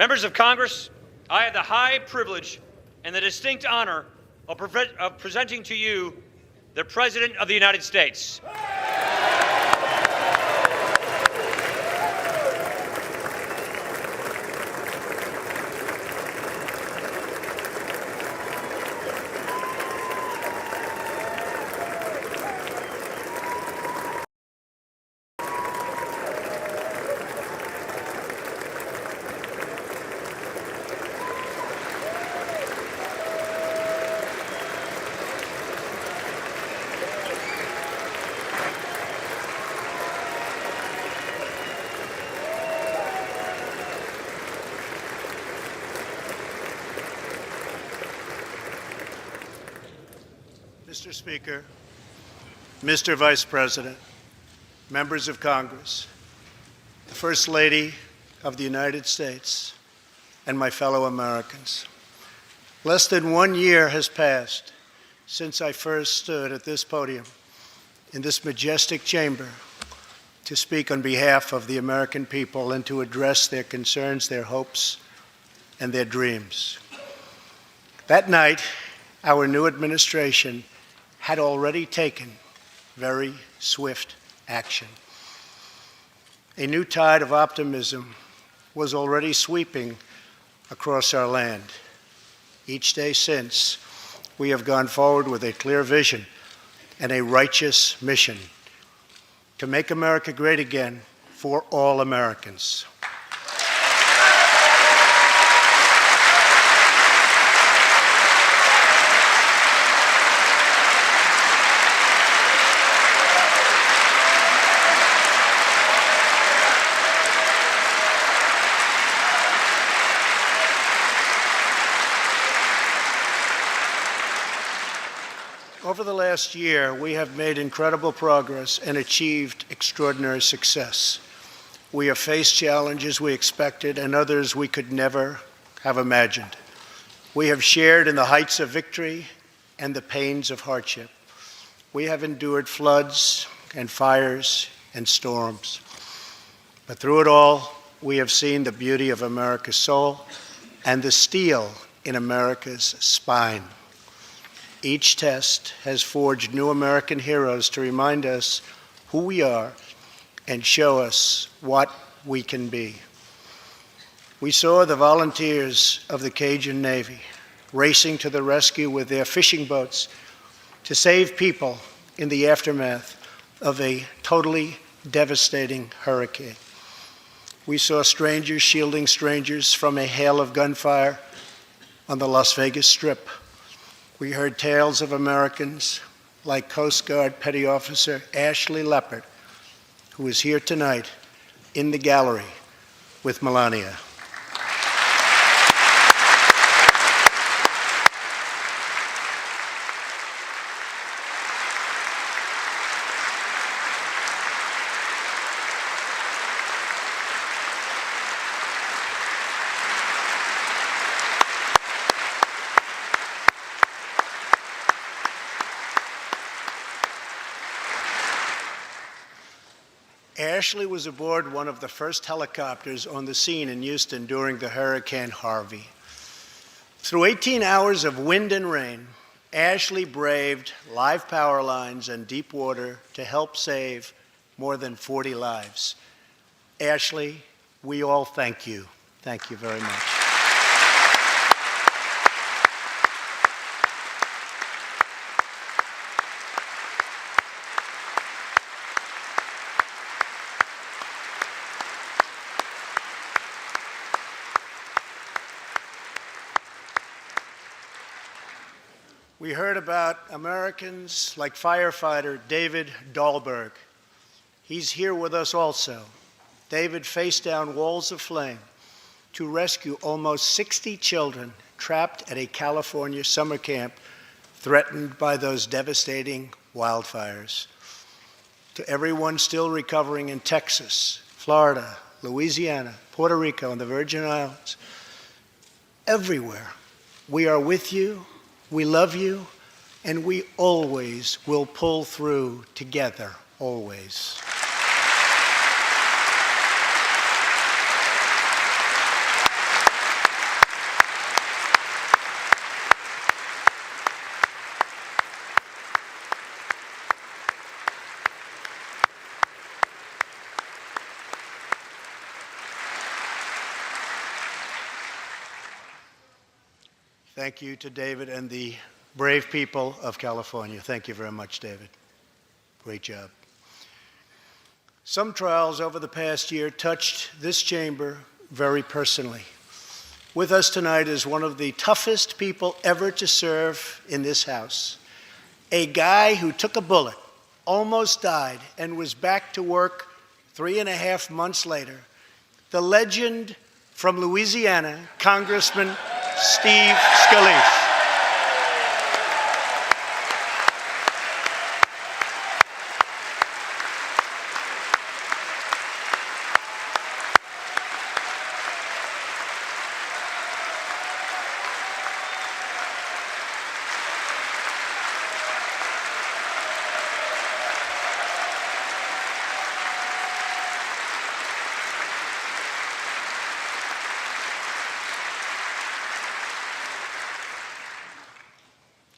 Members of Congress, I have the high privilege and the distinct honor of presenting to you the President of the United States. Mr. Speaker, Mr. Vice President, members of Congress, the First Lady of the United States, and my fellow Americans. Less than 1 year has passed since I first stood at this podium in this majestic chamber to speak on behalf of the American people and to address their concerns, their hopes, and their dreams. That night, our new administration had already taken very swift action. A new tide of optimism was already sweeping across our land. Each day since, we have gone forward with a clear vision and a righteous mission to make America great again for all Americans. Over the last year, we have made incredible progress and achieved extraordinary success. We have faced challenges we expected and others we could never have imagined. We have shared in the heights of victory and the pains of hardship. We have endured floods and fires and storms. But through it all, we have seen the beauty of America's soul and the steel in America's spine. Each test has forged new American heroes to remind us who we are and show us what we can be. We saw the volunteers of the Cajun Navy racing to the rescue with their fishing boats to save people in the aftermath of a totally devastating hurricane. We saw strangers shielding strangers from a hail of gunfire on the Las Vegas Strip. We heard tales of Americans like Coast Guard Petty Officer Ashley Leopard, who is here tonight in the gallery with Melania. Ashley was aboard one of the first helicopters on the scene in Houston during the Hurricane Harvey. Through 18 hours of wind and rain, Ashley braved live power lines and deep water to help save more than 40 lives. Ashley, we all thank you. Thank you very much. We heard about Americans like firefighter David Dahlberg. He's here with us also. David faced down walls of flame to rescue almost 60 children trapped at a California summer camp threatened by those devastating wildfires. To everyone still recovering in Texas, Florida, Louisiana, Puerto Rico, and the Virgin Islands, everywhere, we are with you. We love you, and we always will pull through together, always. Thank you to David and the brave people of California. Thank you very much, David. Great job. Some trials over the past year touched this chamber very personally. With us tonight is one of the toughest people ever to serve in this House, a guy who took a bullet, almost died, and was back to work 3.5 months later, the legend from Louisiana, Congressman Steve Scalise.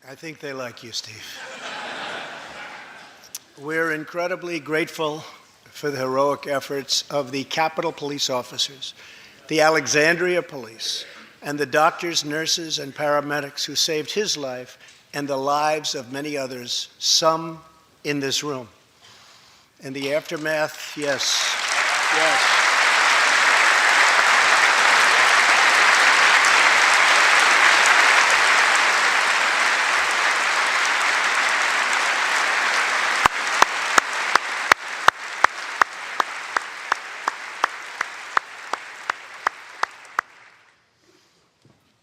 I think they like you, Steve. We're incredibly grateful for the heroic efforts of the Capitol Police officers, the Alexandria Police, and the doctors, nurses, and paramedics who saved his life and the lives of many others, some in this room. In the aftermath, yes.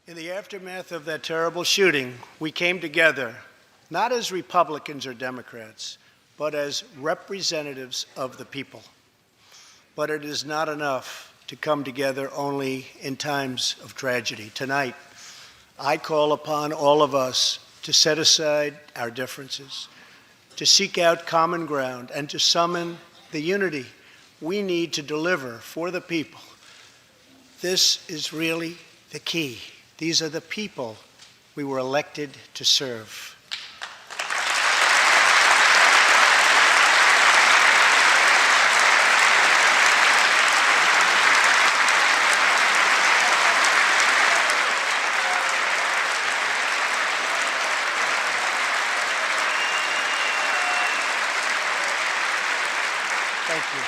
In the aftermath of that terrible shooting, we came together, not as Republicans or Democrats, but as representatives of the people. But it is not enough to come together only in times of tragedy. Tonight, I call upon all of us to set aside our differences, to seek out common ground, and to summon the unity we need to deliver for the people. This is really the key. These are the people we were elected to serve. Thank you.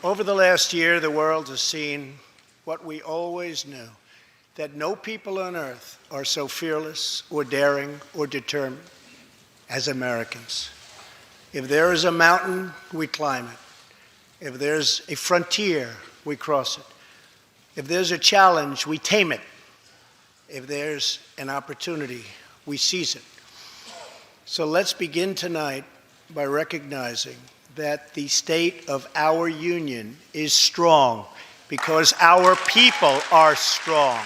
Over the last year, the world has seen what we always knew, that no people on earth are so fearless or daring or determined as Americans. If there is a mountain, we climb it. If there's a frontier, we cross it. If there's a challenge, we tame it. If there's an opportunity, we seize it. So let's begin tonight by recognizing that the state of our union is strong because our people are strong.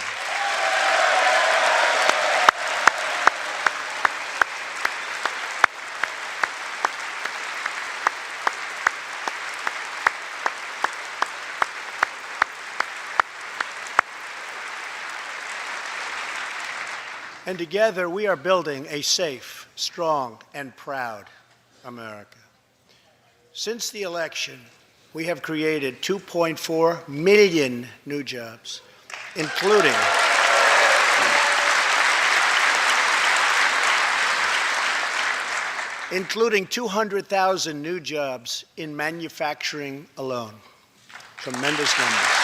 And together we are building a safe, strong, and proud America. Since the election, we have created 2.4 million new jobs, including 200,000 new jobs in manufacturing alone. Tremendous numbers.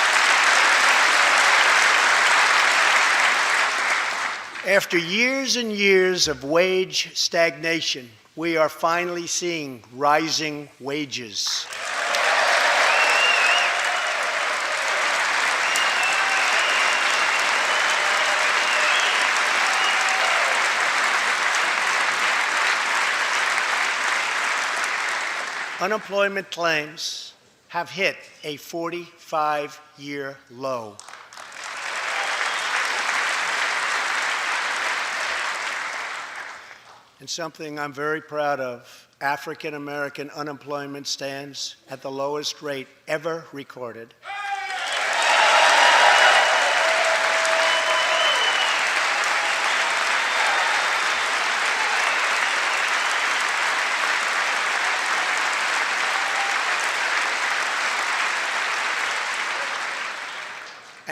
After years and years of wage stagnation, we are finally seeing rising wages. Unemployment claims have hit a 45-year low. And something I'm very proud of, African American unemployment stands at the lowest rate ever recorded.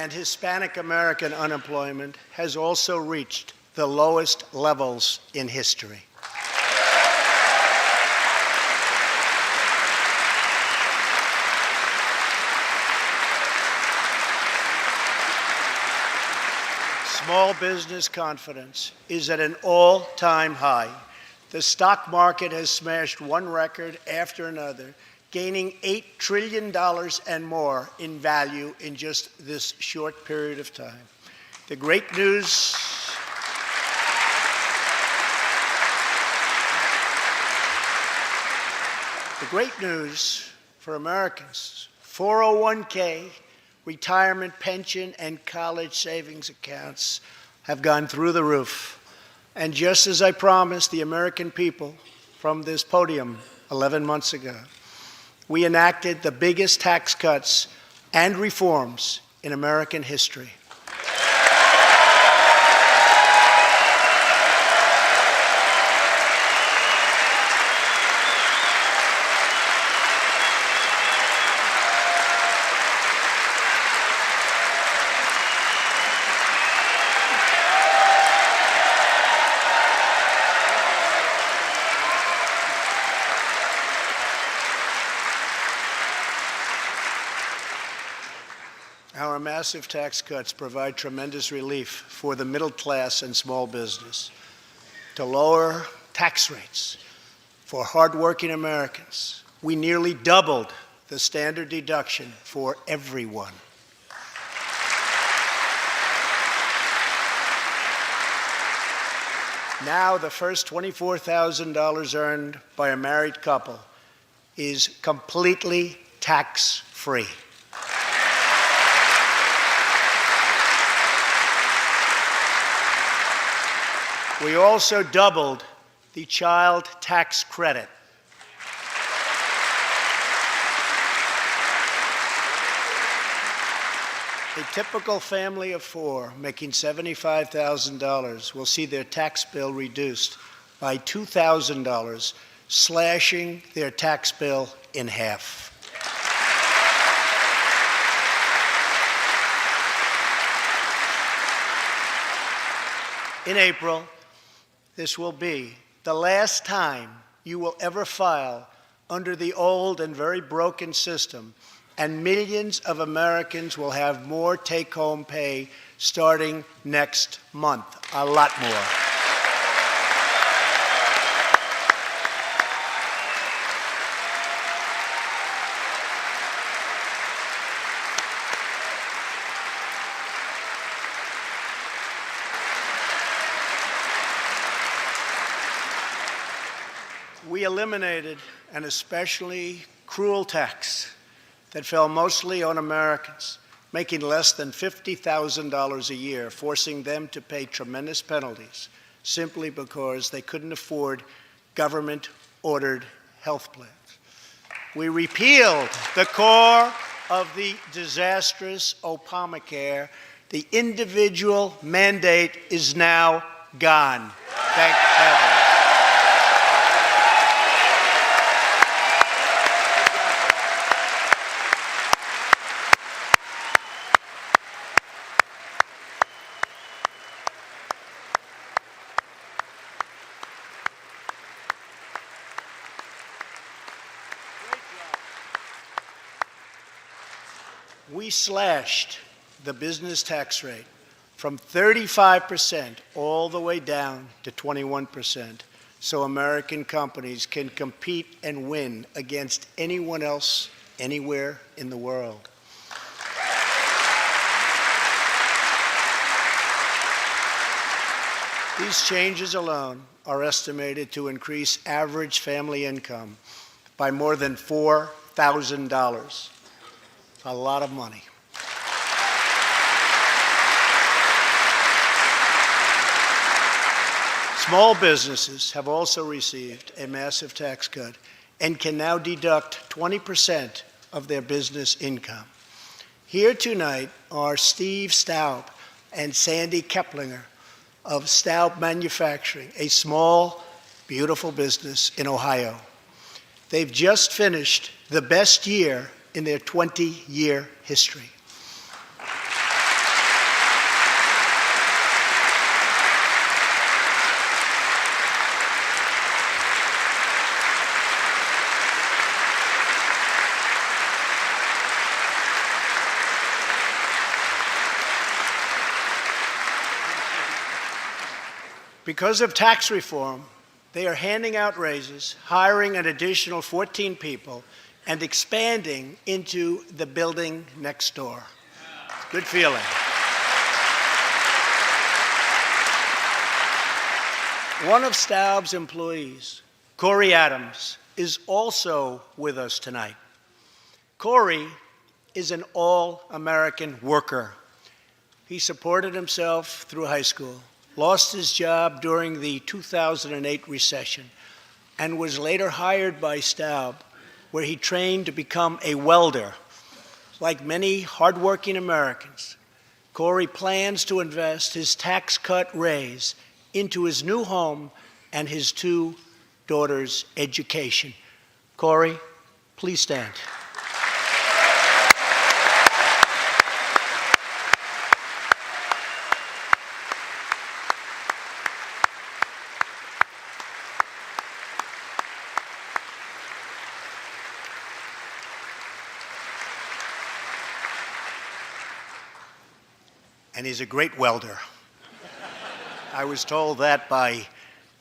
and Hispanic American unemployment has also reached the lowest levels in history. Small business confidence is at an all-time high. The stock market has smashed one record after another, gaining $8 trillion and more in value in just this short period of time. The great news for Americans, 401k, retirement pension, and college savings accounts have gone through the roof. And just as I promised the American people from this podium 11 months ago, we enacted the biggest tax cuts and reforms in American history. Our massive tax cuts provide tremendous relief for the middle class and small business. To lower tax rates for hardworking Americans, we nearly doubled the standard deduction for everyone. Now, the first $24,000 earned by a married couple is completely tax-free. We also doubled the child tax credit. A typical family of four making $75,000 will see their tax bill reduced by $2,000, slashing their tax bill in half. In April, this will be the last time you will ever file under the old and very broken system, and millions of Americans will have more take-home pay starting next month, a lot more. We eliminated an especially cruel tax that fell mostly on Americans making less than $50,000 a year, forcing them to pay tremendous penalties simply because they couldn't afford government-ordered health plans. We repealed the core of the disastrous Obamacare. The individual mandate is now gone. Thank heaven. We slashed the business tax rate from 35% all the way down to 21%, so American companies can compete and win against anyone else anywhere in the world. These changes alone are estimated to increase average family income by more than $4,000. A lot of money. Small businesses have also received a massive tax cut and can now deduct 20% of their business income. Here tonight are Steve Staub and Sandy Keplinger of Staub Manufacturing, a small, beautiful business in Ohio. They've just finished the best year in their 20-year history. Because of tax reform, they are handing out raises, hiring an additional 14 people, and expanding into the building next door. Good feeling. One of Staub's employees, Corey Adams, is also with us tonight. Corey is an all-American worker. He supported himself through high school, lost his job during the 2008 recession, and was later hired by Staub, where he trained to become a welder. Like many hardworking Americans, Corey plans to invest his tax cut raise into his new home and his two daughters' education. Corey, please stand. And he's a great welder. I was told that by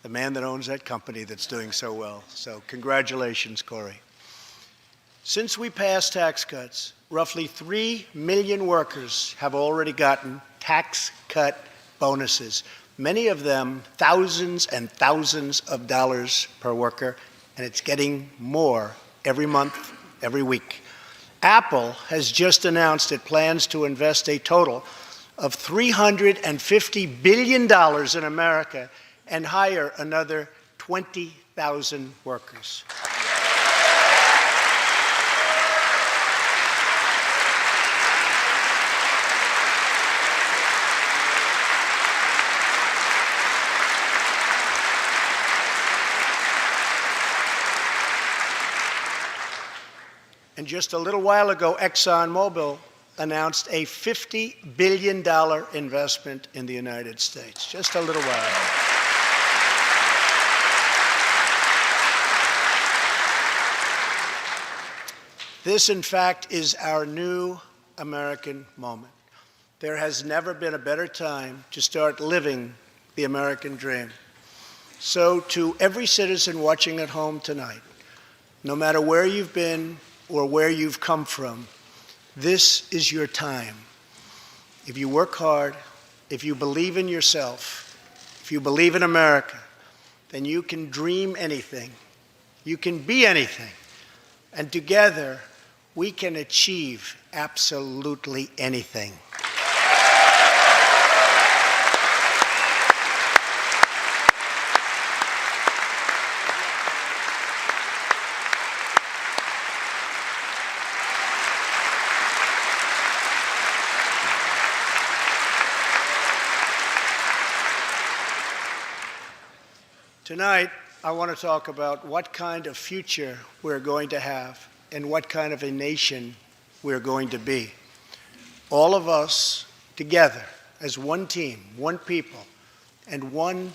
the man that owns that company that's doing so well. So congratulations, Corey. Since we passed tax cuts, roughly 3 million workers have already gotten tax cut bonuses, many of them thousands and thousands of dollars per worker, and it's getting more every month, every week. Apple has just announced it plans to invest a total of $350 billion in America and hire another 20,000 workers. And just a little while ago, ExxonMobil announced a $50 billion investment in the United States, just a little while ago. This, in fact, is our new American moment. There has never been a better time to start living the American dream. So to every citizen watching at home tonight, no matter where you've been or where you've come from, this is your time. If you work hard, if you believe in yourself, if you believe in America, then you can dream anything. You can be anything. And together, we can achieve absolutely anything. Tonight, I want to talk about what kind of future we're going to have and what kind of a nation we're going to be. All of us together as one team, one people, and one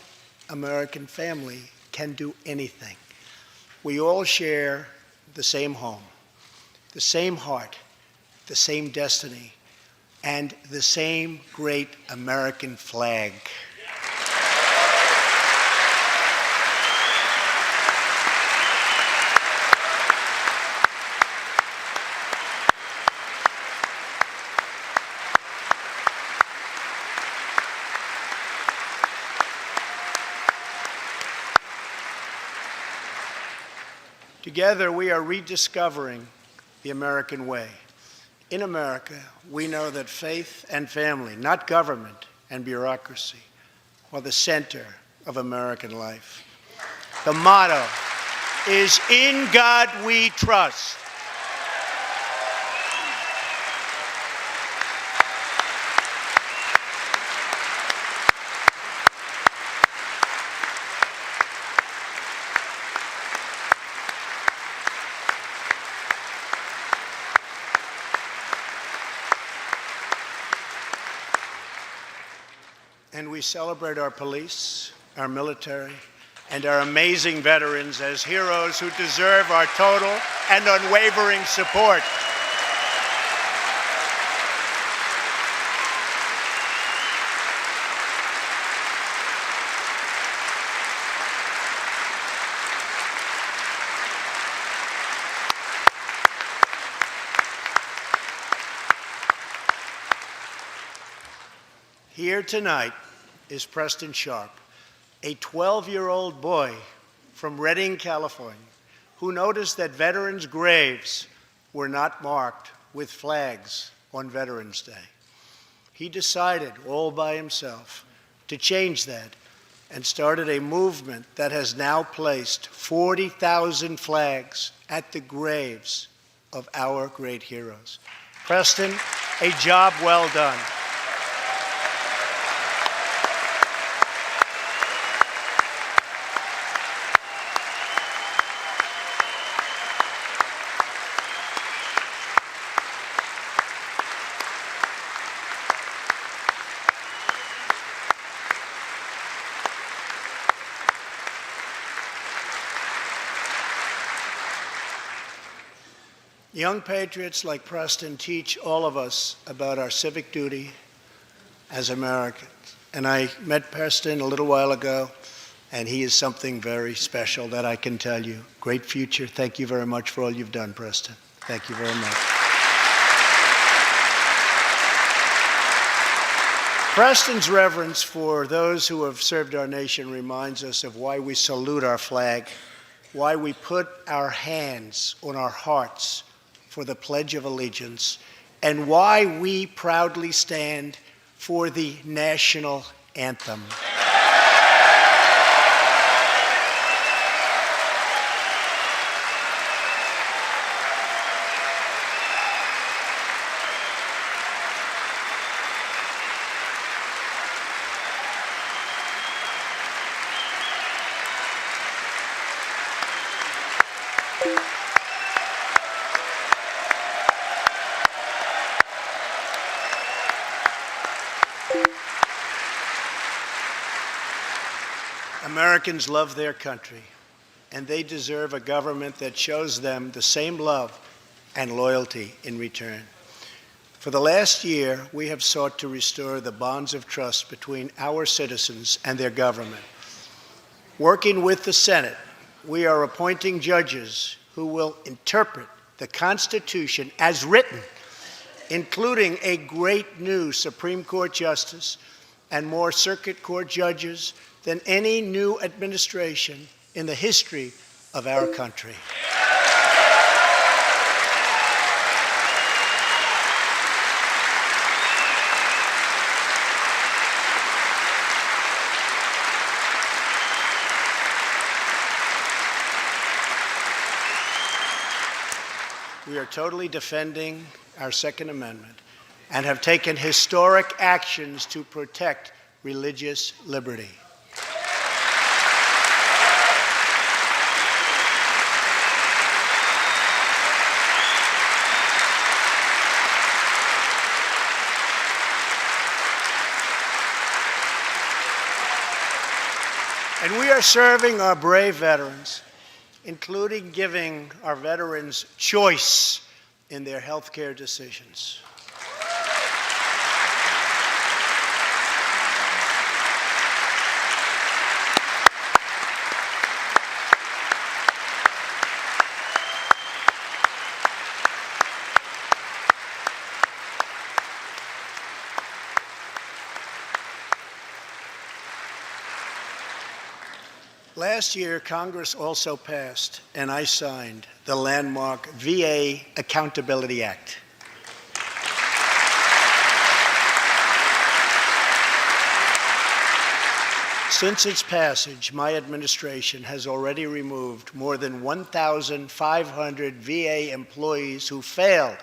American family can do anything. We all share the same home, the same heart, the same destiny, and the same great American flag. Together, we are rediscovering the American way. In America, we know that faith and family, not government and bureaucracy, are the center of American life. The motto is, "In God we trust." And we celebrate our police, our military, and our amazing veterans as heroes who deserve our total and unwavering support. Here tonight is Preston Sharp, a 12-year-old boy from Redding, California, who noticed that veterans' graves were not marked with flags on Veterans Day. He decided all by himself to change that and started a movement that has now placed 40,000 flags at the graves of our great heroes. Preston, a job well done. Young patriots like Preston teach all of us about our civic duty as Americans. And I met Preston a little while ago, and he is something very special that I can tell you. Great future. Thank you very much for all you've done, Preston. Thank you very much. Preston's reverence for those who have served our nation reminds us of why we salute our flag, why we put our hands on our hearts for the Pledge of Allegiance, and why we proudly stand for the national anthem. Americans love their country, and they deserve a government that shows them the same love and loyalty in return. For the last year, we have sought to restore the bonds of trust between our citizens and their government. Working with the Senate, we are appointing judges who will interpret the Constitution as written, including a great new Supreme Court justice and more circuit court judges than any new administration in the history of our country. We are totally defending our Second Amendment and have taken historic actions to protect religious liberty. And we are serving our brave veterans, including giving our veterans choice in their health care decisions. Last year, Congress also passed, and I signed, the landmark VA Accountability Act. Since its passage, my administration has already removed more than 1,500 VA employees who failed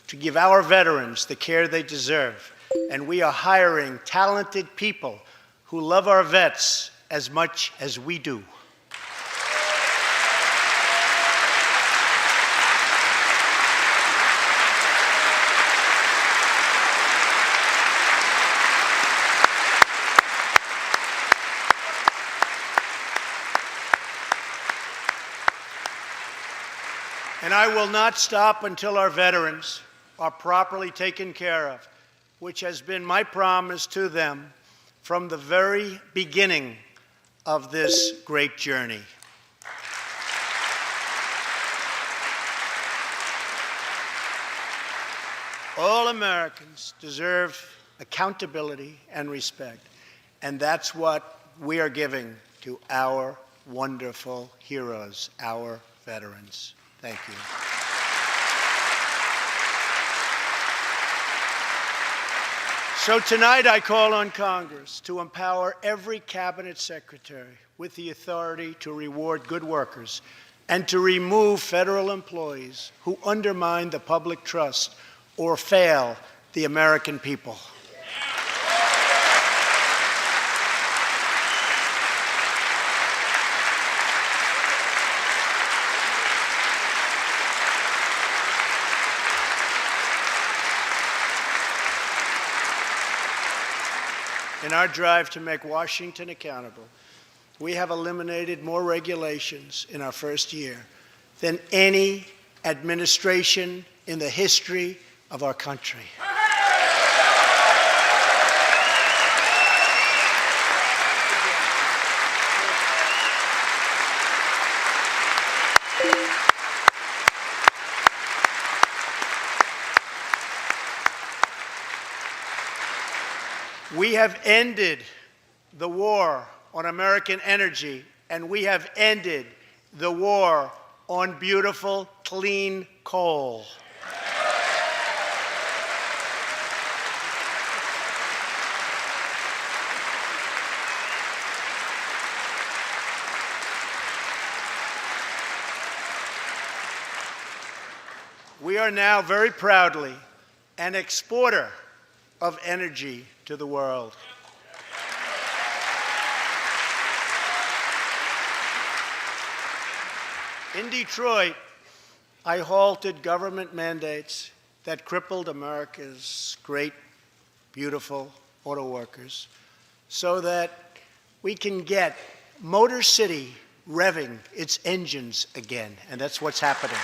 to give our veterans the care they deserve, and we are hiring talented people who love our vets as much as we do. And I will not stop until our veterans are properly taken care of, which has been my promise to them from the very beginning of this great journey. All Americans deserve accountability, and respect. And that's what we are giving to our wonderful heroes, our veterans. Thank you. So tonight I call on Congress to empower every cabinet secretary with the authority to reward good workers and to remove federal employees who undermine the public trust or fail the American people. In our drive to make Washington accountable, we have eliminated more regulations in our first year than any administration in the history of our country. We have ended the war on American energy, and we have ended the war on beautiful, clean coal. We are now very proudly an exporter of energy to the world. In Detroit, I halted government mandates that crippled America's great, beautiful auto workers so that we can get Motor City revving its engines again, and that's what's happening.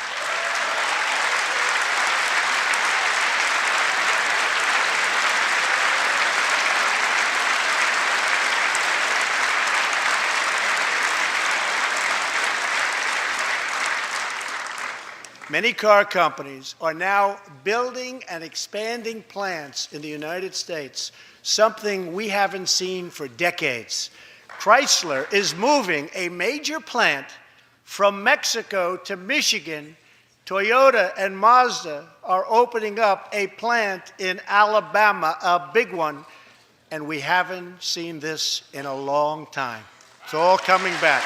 Many car companies are now building and expanding plants in the United States, something we haven't seen for decades. Chrysler is moving a major plant from Mexico to Michigan. Toyota and Mazda are opening up a plant in Alabama, a big one, and we haven't seen this in a long time. It's all coming back.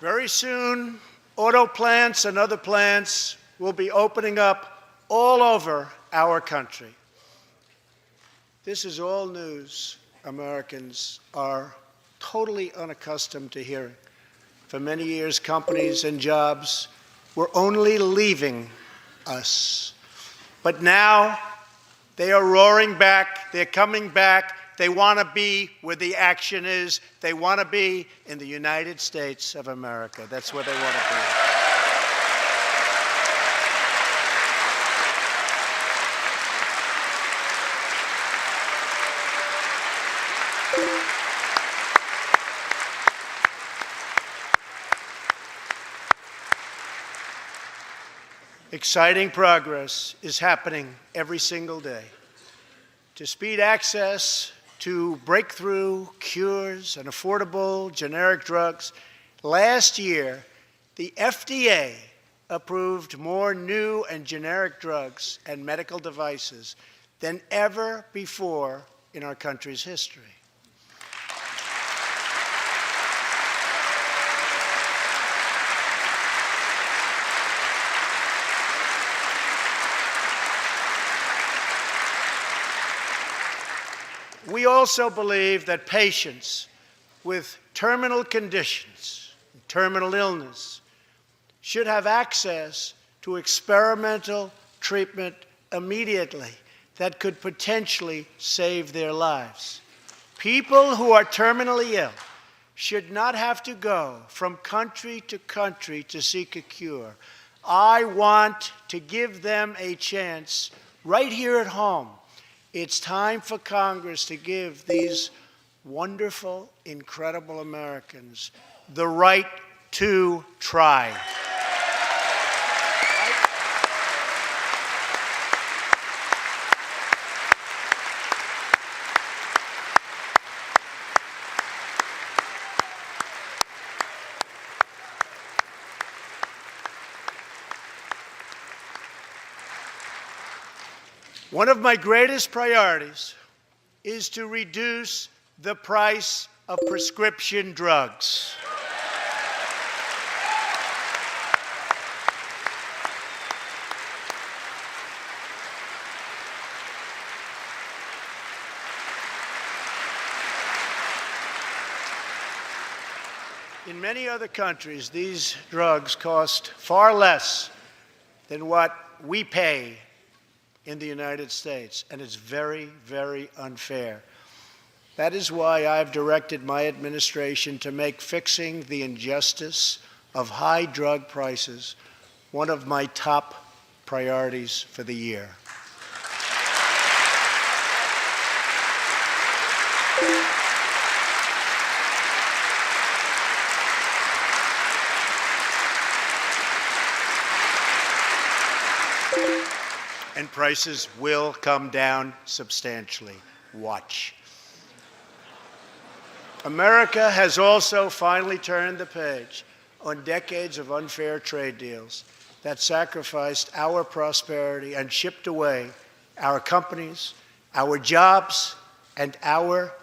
Very soon, auto plants and other plants will be opening up all over our country. This is all news Americans are totally unaccustomed to hearing. For many years, companies and jobs were only leaving us. But now, they are roaring back, they're coming back. They want to be where the action is. They want to be in the United States of America. That's where they want to be. Exciting progress is happening every single day. To speed access to breakthrough cures and affordable generic drugs, last year, the FDA approved more new and generic drugs and medical devices than ever before in our country's history. We also believe that patients with terminal conditions, terminal illness, should have access to experimental treatment immediately that could potentially save their lives. People who are terminally ill should not have to go from country to seek a cure. I want to give them a chance right here at home It's time for Congress to give these wonderful, incredible Americans the right to try. One of my greatest priorities is to reduce the price of prescription drugs. In many other countries, these drugs cost far less than what we pay in the United States, and it's very, very unfair. That is why I've directed my administration to make fixing the injustice of high drug prices one of my top priorities for the year. And prices will come down substantially. Watch. America has also finally turned the page on decades of unfair trade deals that sacrificed our prosperity and shipped away our companies, our jobs, and our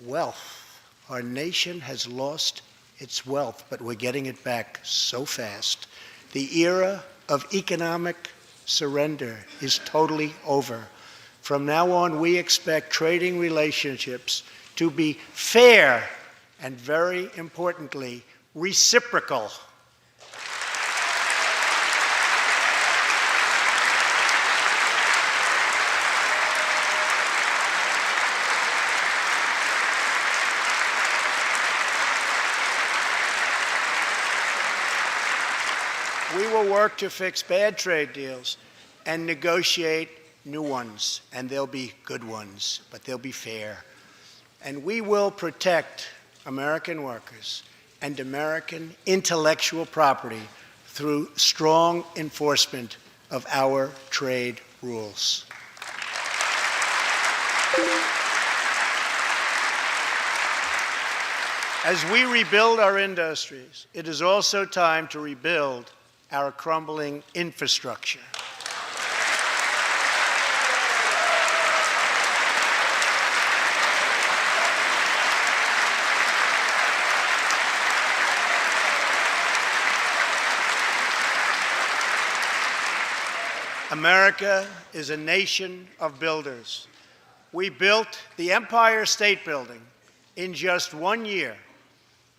wealth. Our nation has lost its wealth, but we're getting it back so fast. The era of economic surrender is totally over. From now on, we expect trading relationships to be fair and, very importantly, reciprocal. We will work to fix bad trade deals and negotiate new ones, and they'll be good ones, but they'll be fair. And we will protect American workers and American intellectual property through strong enforcement of our trade rules. As we rebuild our industries, it is also time to rebuild our crumbling infrastructure. America is a nation of builders. We built the Empire State Building in just 1 year.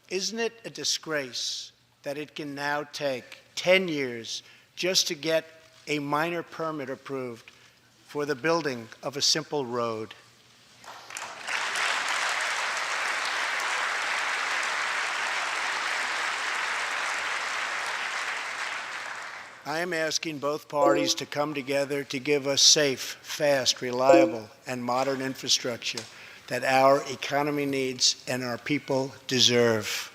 Isn't it a disgrace that it can now take 10 years just to get a minor permit approved for the building of a simple road? I am asking both parties to come together to give us safe, fast, reliable, and modern infrastructure that our economy needs and our people deserve.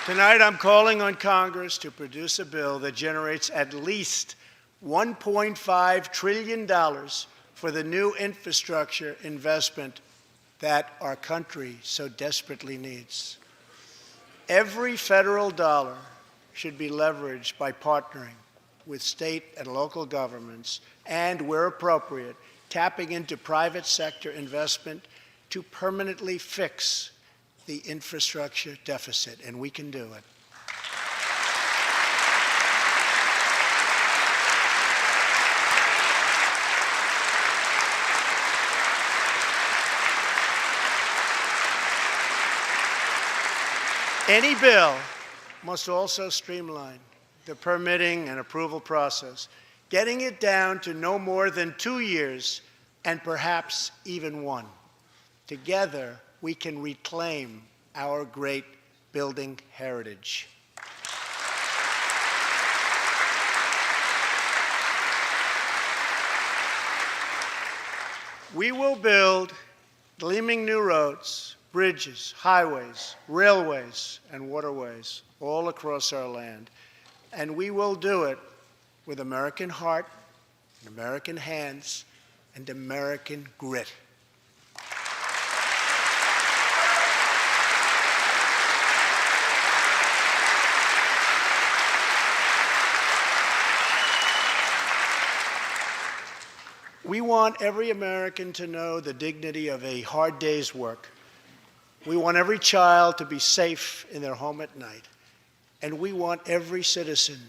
Tonight, I'm calling on Congress to produce a bill that generates at least $1.5 trillion for the new infrastructure investment that our country so desperately needs. Every federal dollar should be leveraged by partnering with state and local governments and, where appropriate, tapping into private sector investment to permanently fix the infrastructure deficit, and we can do it. Any bill must also streamline the permitting and approval process, getting it down to no more than 2 years and perhaps even one. Together, we can reclaim our great building heritage. We will build gleaming new roads, bridges, highways, railways, and waterways all across our land. And we will do it with American heart, and American hands, and American grit. We want every American to know the dignity of a hard day's work. We want every child to be safe in their home at night. And we want every citizen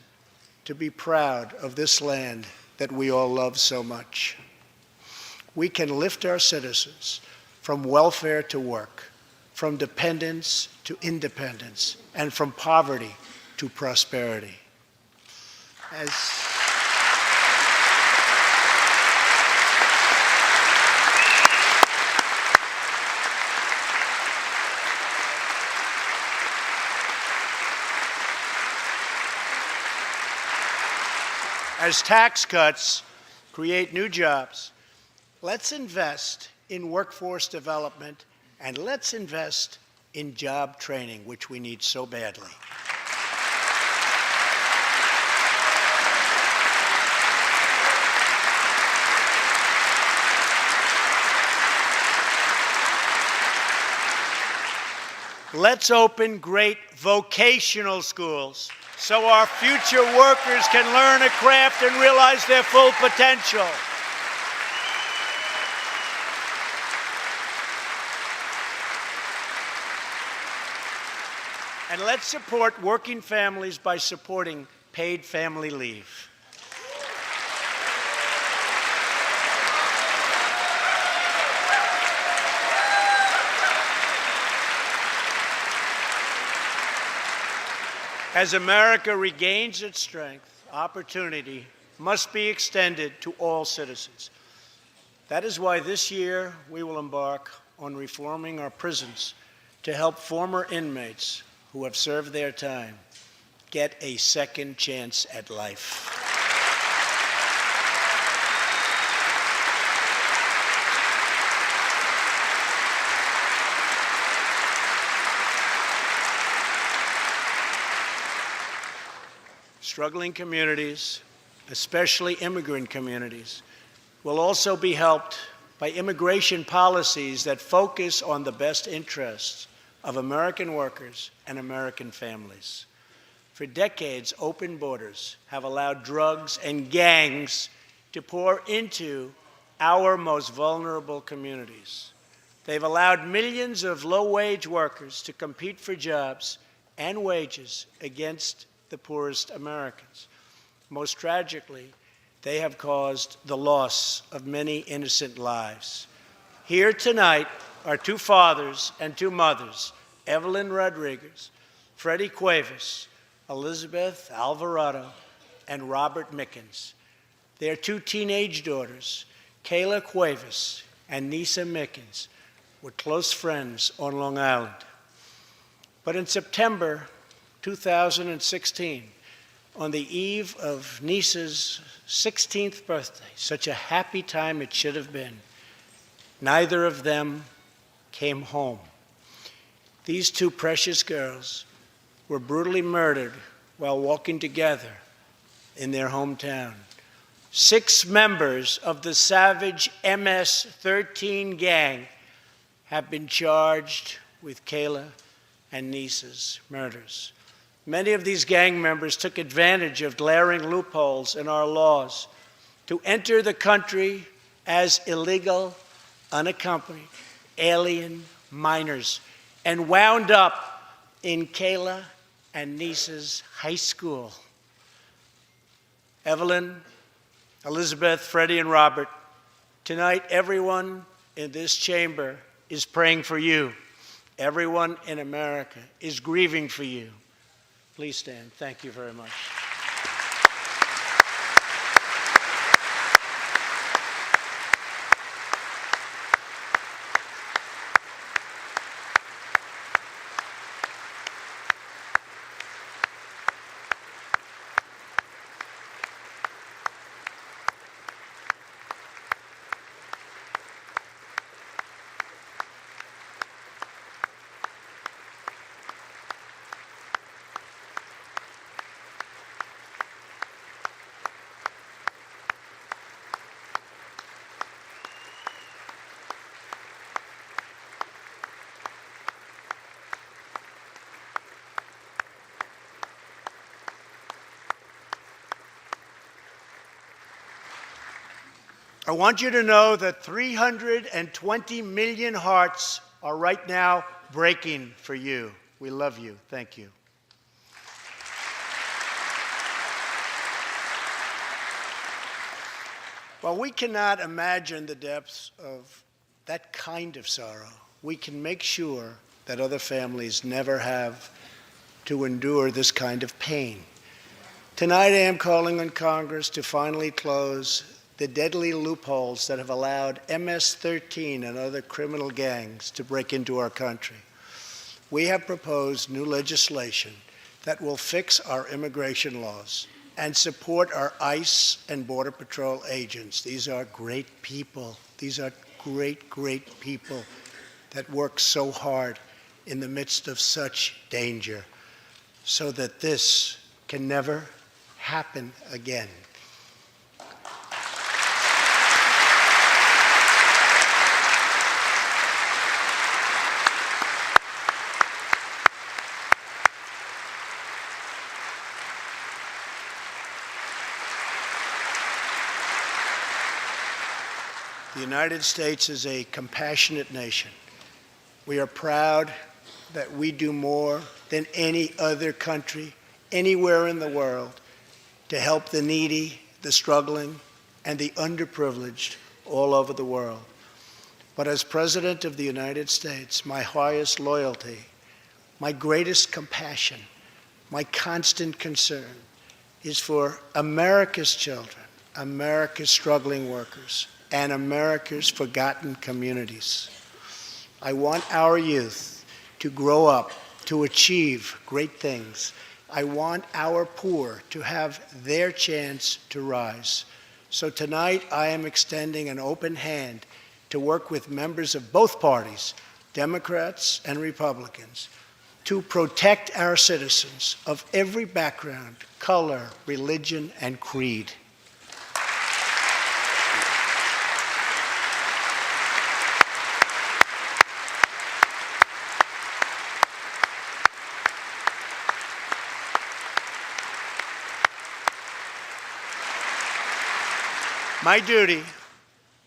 to be proud of this land that we all love so much. We can lift our citizens from welfare to work, from dependence to independence, and from poverty to prosperity. As tax cuts create new jobs, let's invest in workforce development, and let's invest in job training, which we need so badly. Let's open great vocational schools so our future workers can learn a craft and realize their full potential. And let's support working families by supporting paid family leave. As America regains its strength, opportunity must be extended to all citizens. That is why this year we will embark on reforming our prisons to help former inmates who have served their time get a second chance at life. Struggling communities, especially immigrant communities, will also be helped by immigration policies that focus on the best interests of American workers and American families. For decades, open borders have allowed drugs and gangs to pour into our most vulnerable communities. They've allowed millions of low-wage workers to compete for jobs and wages against the poorest Americans. Most tragically, they have caused the loss of many innocent lives. Here tonight are two fathers and two mothers, Evelyn Rodriguez, Freddie Cuevas, Elizabeth Alvarado, and Robert Mickens. Their two teenage daughters, Kayla Cuevas and Nisa Mickens, were close friends on Long Island. But in September 2016, on the eve of Nisa's 16th birthday, such a happy time it should have been, neither of them came home. These two precious girls were brutally murdered while walking together in their hometown. 6 members of the savage MS-13 gang have been charged with Kayla and Nisa's murders. Many of these gang members took advantage of glaring loopholes in our laws to enter the country as illegal, unaccompanied, alien minors and wound up in Kayla and Nisa's high school. Evelyn, Elizabeth, Freddie, and Robert, tonight everyone in this chamber is praying for you. Everyone in America is grieving for you. Please stand. Thank you very much. I want you to know that 320 million hearts are right now breaking for you. We love you. Thank you. While we cannot imagine the depths of that kind of sorrow, we can make sure that other families never have to endure this kind of pain. Tonight, I am calling on Congress to finally close the deadly loopholes that have allowed MS-13 and other criminal gangs to break into our country. We have proposed new legislation that will fix our immigration laws and support our ICE and Border Patrol agents. These are great people. These are great, great people that work so hard in the midst of such danger so that this can never happen again. The United States is a compassionate nation. We are proud that we do more than any other country anywhere in the world to help the needy, the struggling, and the underprivileged all over the world. But as President of the United States, my highest loyalty, my greatest compassion, my constant concern is for America's children, America's struggling workers, and America's forgotten communities. I want our youth to grow up, to achieve great things. I want our poor to have their chance to rise. So tonight, I am extending an open hand to work with members of both parties, Democrats and Republicans, to protect our citizens of every background, color, religion, and creed. My duty,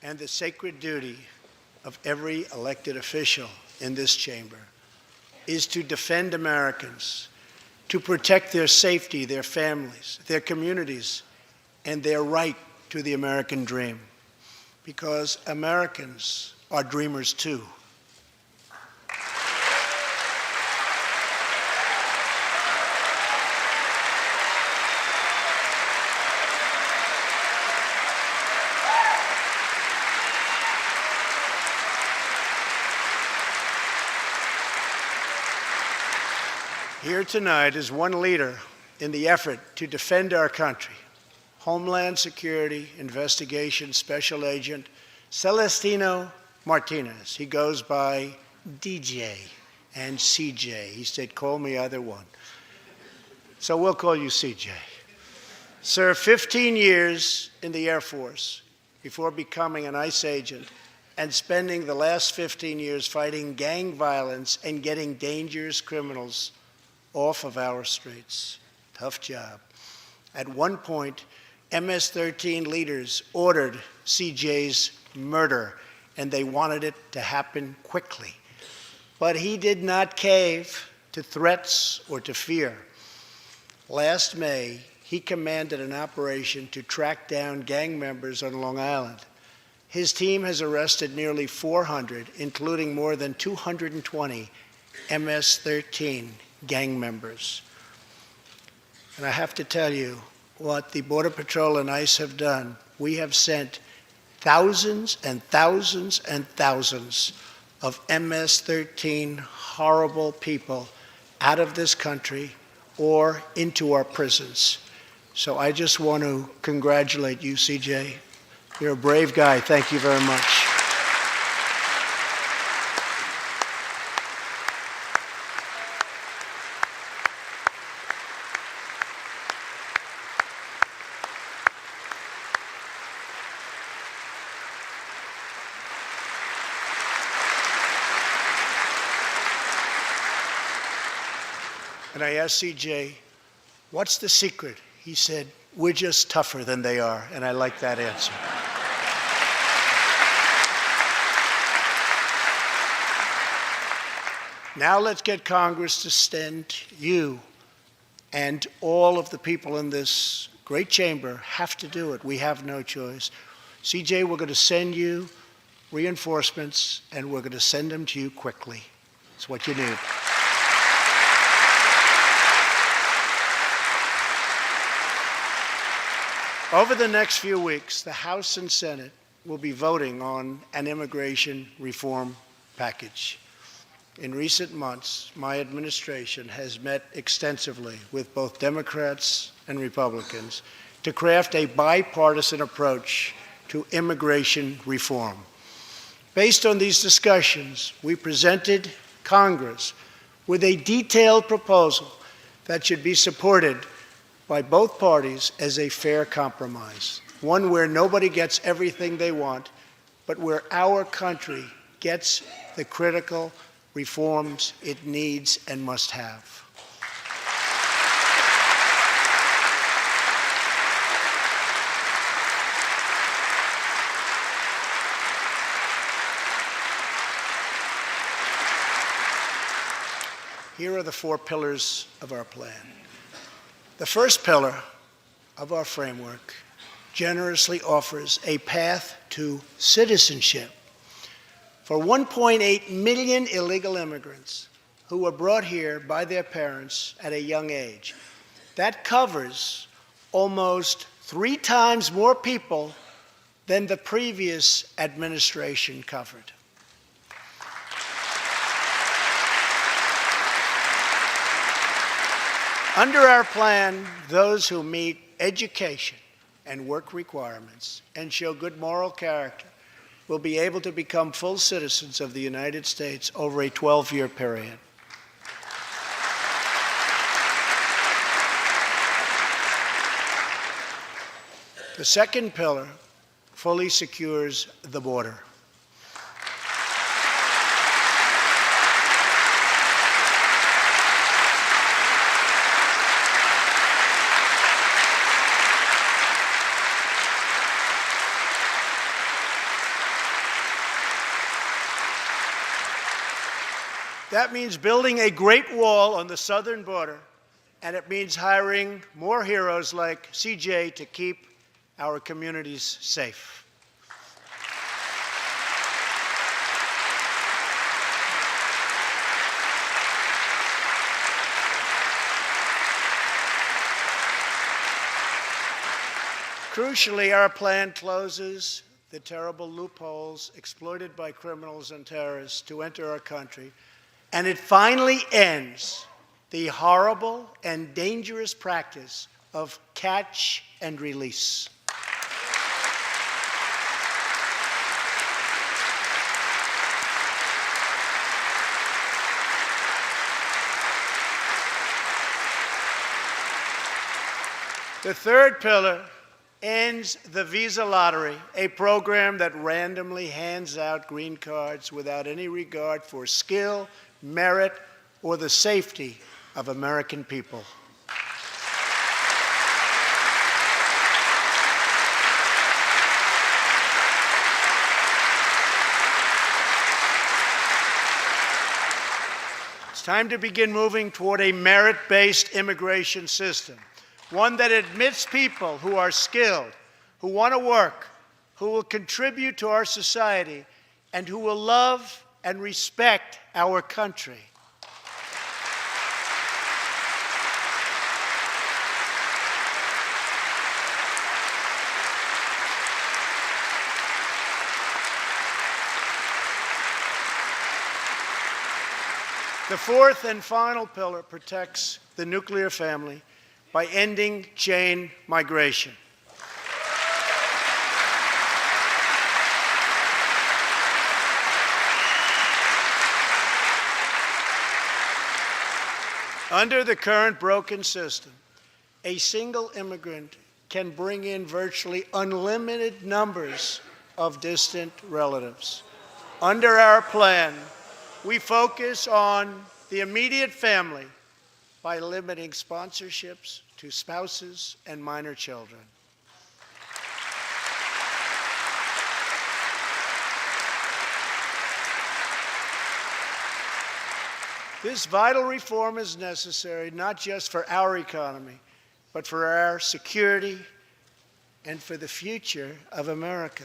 and the sacred duty of every elected official in this chamber, is to defend Americans, to protect their safety, their families, their communities, and their right to the American dream. Because Americans are dreamers too. Here tonight is one leader in the effort to defend our country, Homeland Security Investigation Special Agent Celestino Martinez. He goes by DJ and CJ. He said, call me either one. So we'll call you CJ. Served 15 years in the Air Force before becoming an ICE agent and spending the last 15 years fighting gang violence and getting dangerous criminals off of our streets. Tough job. At one point, MS-13 leaders ordered CJ's murder, and they wanted it to happen quickly. But he did not cave to threats or to fear. Last May, he commanded an operation to track down gang members on Long Island. His team has arrested nearly 400, including more than 220 MS-13 gang members. And I have to tell you what the Border Patrol and ICE have done. We have sent thousands and thousands and thousands of MS-13 horrible people out of this country or into our prisons. So I just want to congratulate you, CJ. You're a brave guy. Thank you very much. And I asked CJ, what's the secret? He said, we're just tougher than they are. And I like that answer. Now let's get Congress to send you, and all of the people in this great chamber have to do it. We have no choice. CJ, we're going to send you reinforcements, and we're going to send them to you quickly. It's what you need. Over the next few weeks, the House and Senate will be voting on an immigration reform package. In recent months, my administration has met extensively with both Democrats and Republicans to craft a bipartisan approach to immigration reform. Based on these discussions, we presented Congress with a detailed proposal that should be supported by both parties as a fair compromise, one where nobody gets everything they want, but where our country gets the critical reforms it needs and must have. Here are the 4 pillars of our plan. The first pillar of our framework generously offers a path to citizenship for 1.8 million illegal immigrants who were brought here by their parents at a young age. That covers almost 3 times more people than the previous administration covered. Under our plan, those who meet education and work requirements and show good moral character will be able to become full citizens of the United States over a 12-year period. The second pillar fully secures the border. That means building a great wall on the southern border, and it means hiring more heroes like CJ to keep our communities safe. Crucially, our plan closes the terrible loopholes exploited by criminals and terrorists to enter our country, and it finally ends the horrible and dangerous practice of catch and release. The third pillar ends the visa lottery, a program that randomly hands out green cards without any regard for skill, merit, or the safety of American people. It's time to begin moving toward a merit-based immigration system, one that admits people who are skilled, who want to work, who will contribute to our society, and who will love and respect our country. The fourth and final pillar protects the nuclear family by ending chain migration. Under the current broken system, a single immigrant can bring in virtually unlimited numbers of distant relatives. Under our plan, we focus on the immediate family by limiting sponsorships to spouses and minor children. This vital reform is necessary not just for our economy, but for our security and for the future of America.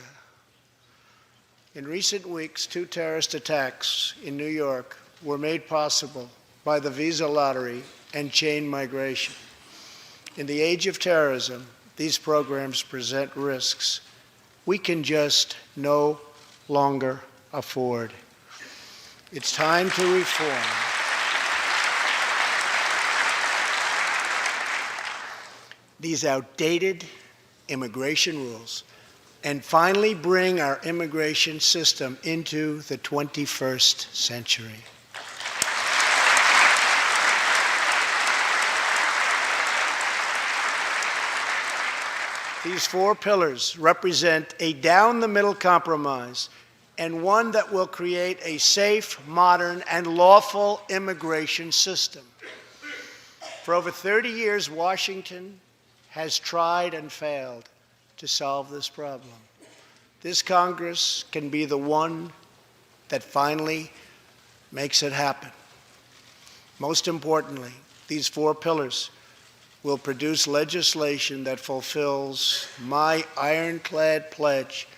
In recent weeks, 2 terrorist attacks in New York were made possible by the visa lottery and chain migration. In the age of terrorism, these programs present risks we can just no longer afford. It's time to reform. These outdated immigration rules and finally bring our immigration system into the 21st century. These 4 pillars represent a down-the-middle compromise and one that will create a safe, modern, and lawful immigration system. For over 30 years, Washington has tried and failed to solve this problem. This Congress can be the one that finally makes it happen. Most importantly, these 4 pillars will produce legislation that fulfills my ironclad pledge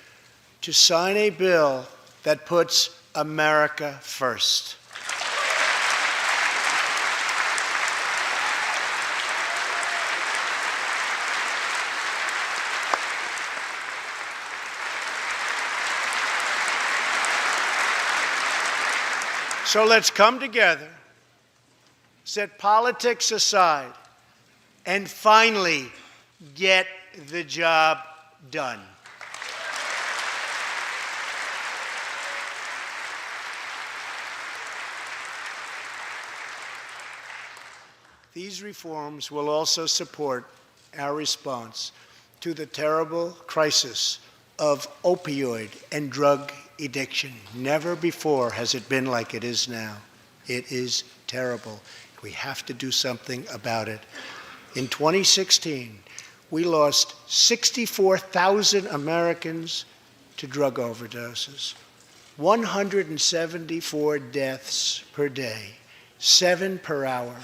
to sign a bill that puts America first. So let's come together, set politics aside, and finally get the job done. These reforms will also support our response to the terrible crisis of opioid and drug addiction. Never before has it been like it is now. It is terrible. We have to do something about it. In 2016, we lost 64,000 Americans to drug overdoses, 174 deaths per day, 7 per hour.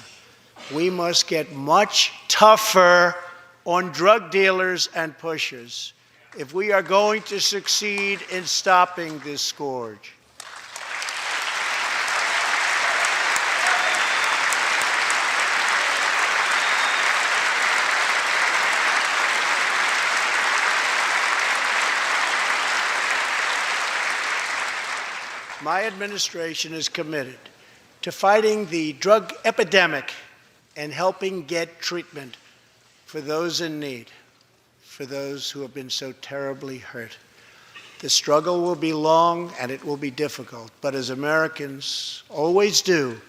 We must get much tougher on drug dealers and pushers if we are going to succeed in stopping this scourge. My administration is committed to fighting the drug epidemic and helping get treatment for those in need, for those who have been so terribly hurt. The struggle will be long and it will be difficult, but as Americans always do,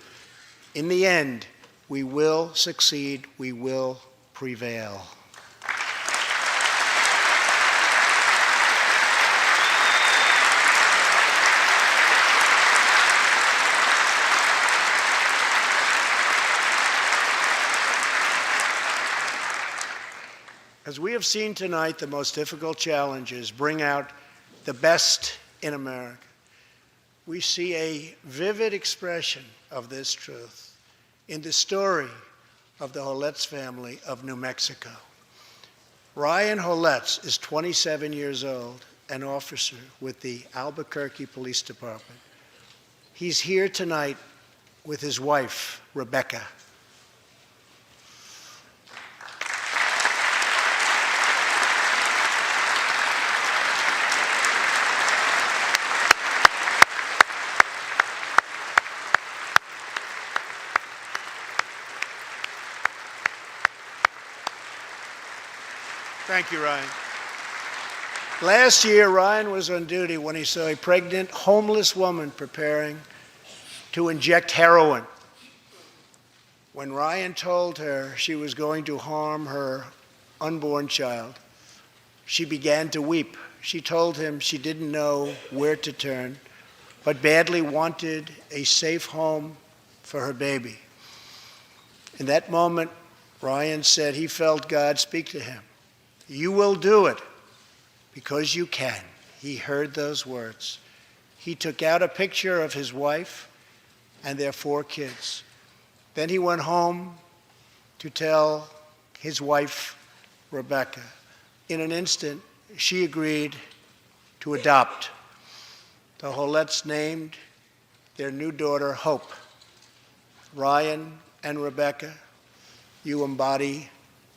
in the end, we will succeed, we will prevail. As we have seen tonight, the most difficult challenges bring out the best in America. We see a vivid expression of this truth in the story of the Holetz family of New Mexico. Ryan Holetz is 27 years old, an officer with the Albuquerque Police Department. He's here tonight with his wife, Rebecca. Thank you, Ryan. Last year, Ryan was on duty when he saw a pregnant, homeless woman preparing to inject heroin. When Ryan told her she was going to harm her unborn child, she began to weep. She told him she didn't know where to turn, but badly wanted a safe home for her baby. In that moment, Ryan said he felt God speak to him. You will do it because you can. He heard those words. He took out a picture of his wife and their 4 kids. Then he went home to tell his wife, Rebecca. In an instant, she agreed to adopt. The Holets named their new daughter Hope. Ryan and Rebecca, you embody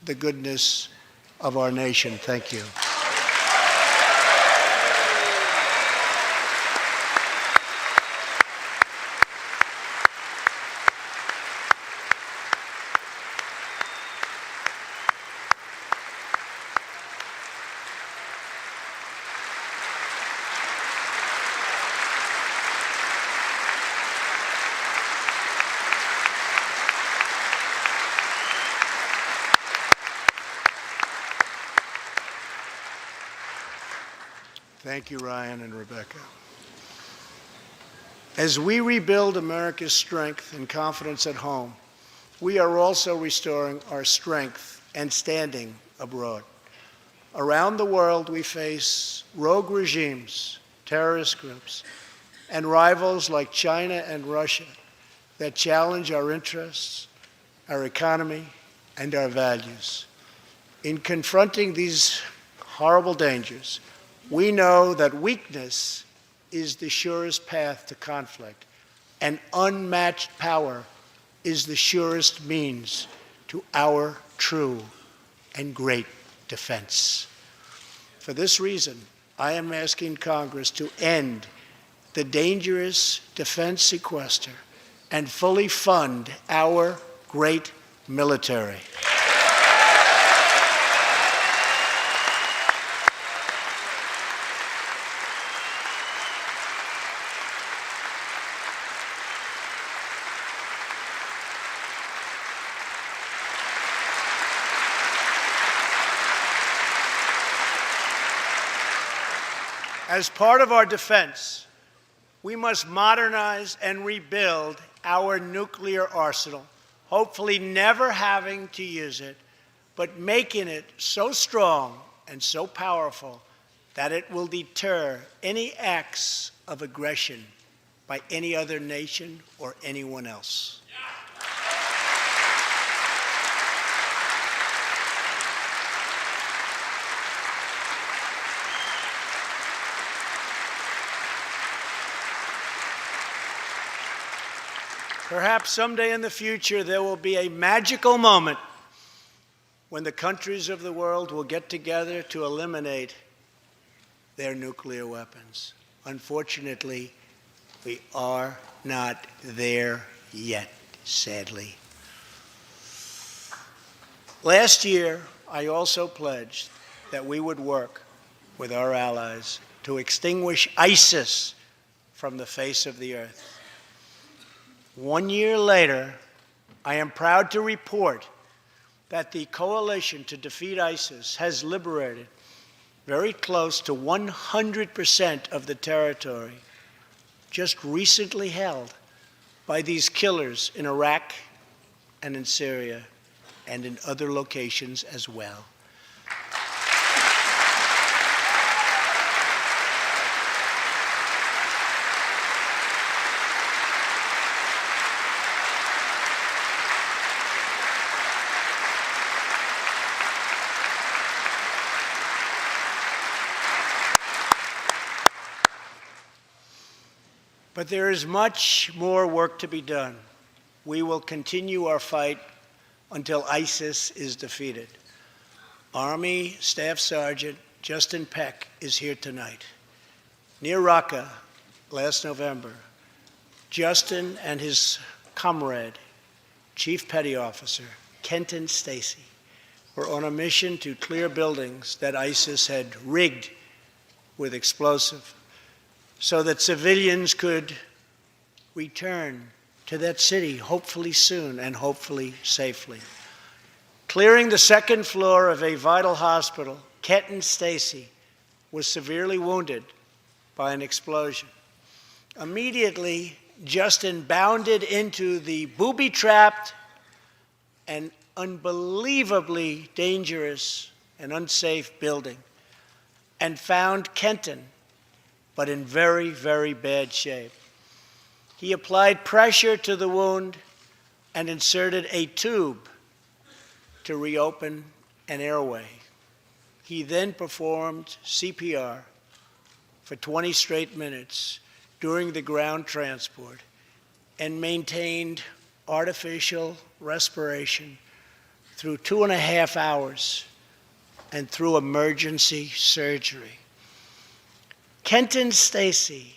the goodness of our nation. Thank you. Thank you, Ryan and Rebecca. As we rebuild America's strength and confidence at home, we are also restoring our strength and standing abroad. Around the world, we face rogue regimes, terrorist groups, and rivals like China and Russia that challenge our interests, our economy, and our values. In confronting these horrible dangers, we know that weakness is the surest path to conflict, and unmatched power is the surest means to our true and great defense. For this reason, I am asking Congress to end the dangerous defense sequester and fully fund our great military. As part of our defense, we must modernize and rebuild our nuclear arsenal, hopefully never having to use it, but making it so strong and so powerful that it will deter any acts of aggression by any other nation or anyone else. Perhaps someday in the future there will be a magical moment when the countries of the world will get together to eliminate their nuclear weapons. Unfortunately, we are not there yet, sadly. Last year, I also pledged that we would work with our allies to extinguish ISIS from the face of the earth. 1 year later, I am proud to report that the coalition to defeat ISIS has liberated very close to 100% of the territory just recently held by these killers in Iraq and in Syria and in other locations as well. But there is much more work to be done. We will continue our fight until ISIS is defeated. Army Staff Sergeant Justin Peck is here tonight. Near Raqqa last November, Justin and his comrade, Chief Petty Officer Kenton Stacy, were on a mission to clear buildings that ISIS had rigged with explosive, so that civilians could return to that city, hopefully soon and hopefully safely. Clearing the second floor of a vital hospital, Kenton Stacy was severely wounded by an explosion. Immediately, Justin bounded into the booby-trapped and unbelievably dangerous and unsafe building and found Kenton, but in very, very bad shape. He applied pressure to the wound and inserted a tube to reopen an airway. He then performed CPR for 20 straight minutes during the ground transport and maintained artificial respiration through 2.5 hours and through emergency surgery. Kenton Stacy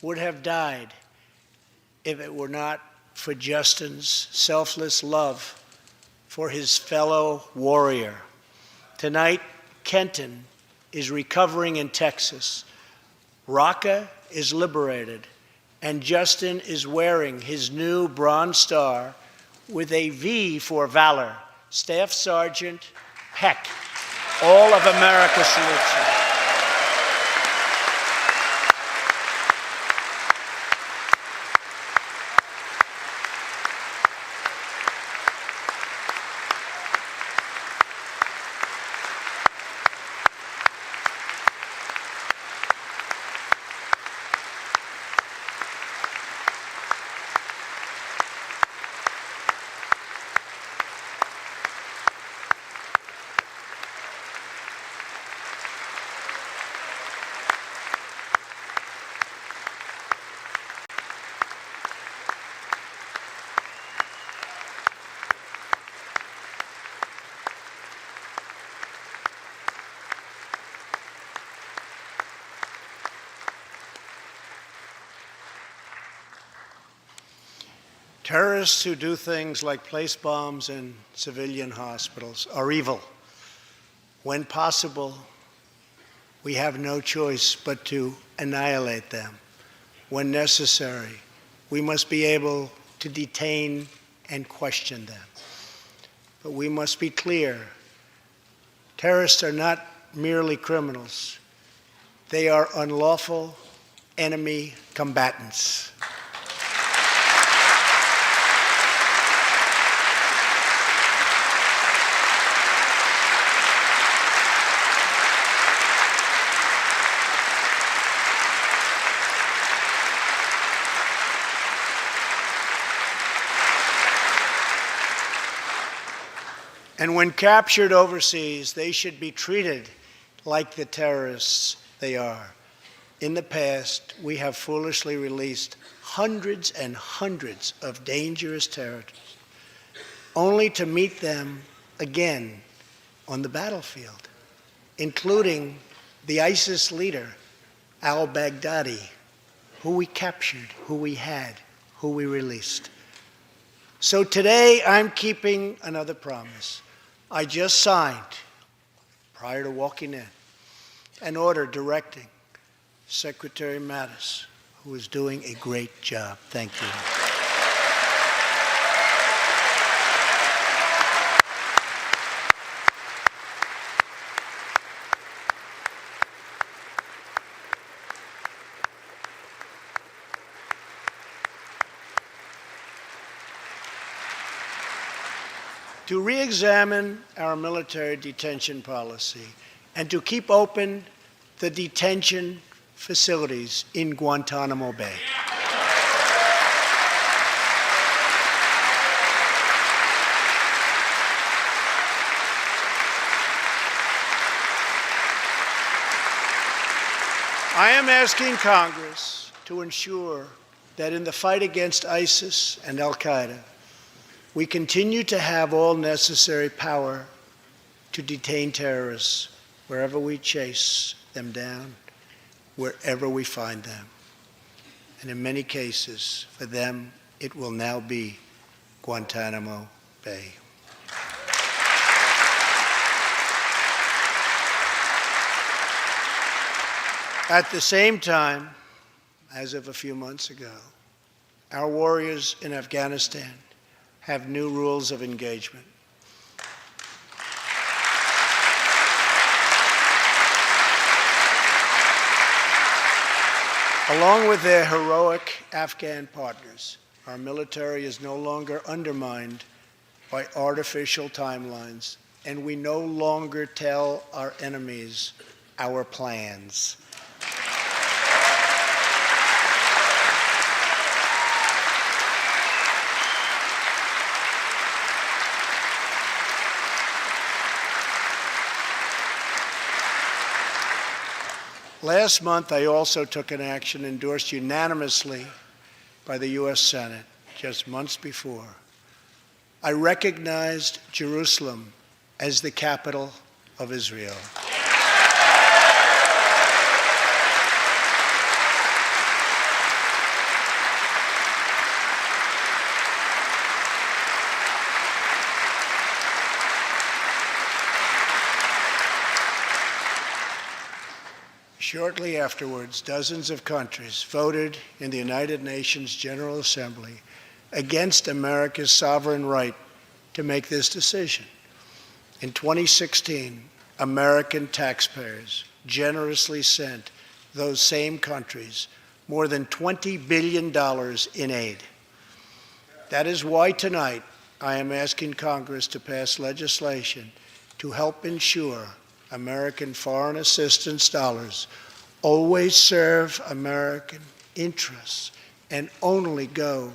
would have died if it were not for Justin's selfless love for his fellow warrior. Tonight, Kenton is recovering in Texas. Raqqa is liberated, and Justin is wearing his new Bronze Star with a V for valor. Staff Sergeant Peck, all of America salutes you. Terrorists who do things like place bombs in civilian hospitals are evil. When possible, we have no choice but to annihilate them. When necessary, we must be able to detain and question them. But we must be clear, terrorists are not merely criminals. They are unlawful enemy combatants. And when captured overseas, they should be treated like the terrorists they are. In the past, we have foolishly released hundreds and hundreds of dangerous terrorists, only to meet them again on the battlefield, including the ISIS leader, al-Baghdadi, who we captured, who we had, who we released. So today, I'm keeping another promise. I just signed, prior to walking in, an order directing Secretary Mattis, who is doing a great job. Thank you. To re-examine our military detention policy and to keep open the detention facilities in Guantanamo Bay. I am asking Congress to ensure that in the fight against ISIS and al-Qaeda, we continue to have all necessary power to detain terrorists wherever we chase them down, wherever we find them. And in many cases, for them, it will now be Guantanamo Bay. At the same time, as of a few months ago, our warriors in Afghanistan have new rules of engagement. Along with their heroic Afghan partners, our military is no longer undermined by artificial timelines, and we no longer tell our enemies our plans. Last month, I also took an action endorsed unanimously by the U.S. Senate just months before. I recognized Jerusalem as the capital of Israel. Shortly afterwards, dozens of countries voted in the United Nations General Assembly against America's sovereign right to make this decision. In 2016, American taxpayers generously sent those same countries more than $20 billion in aid. That is why tonight I am asking Congress to pass legislation to help ensure American foreign assistance dollars always serve American interests and only go